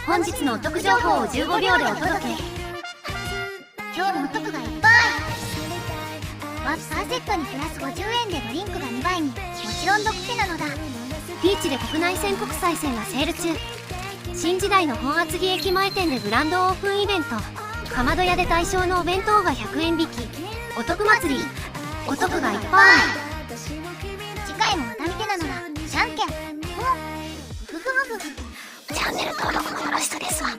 本日のお得情報を15秒でお届け。今日もお得がいっぱい。ワンパーセットにプラス50円でドリンクが2倍に。もちろん毒気なのだ。ピーチで国内線国際線がセール中。新時代の本厚木駅前店でグランドオープンイベント。かまど屋で対象のお弁当が100円引き。お得祭り。お得がいっぱい。次回もまた見てなのだ。じゃんけん。ふふふふ。チャンネル登録もよろしくですわ。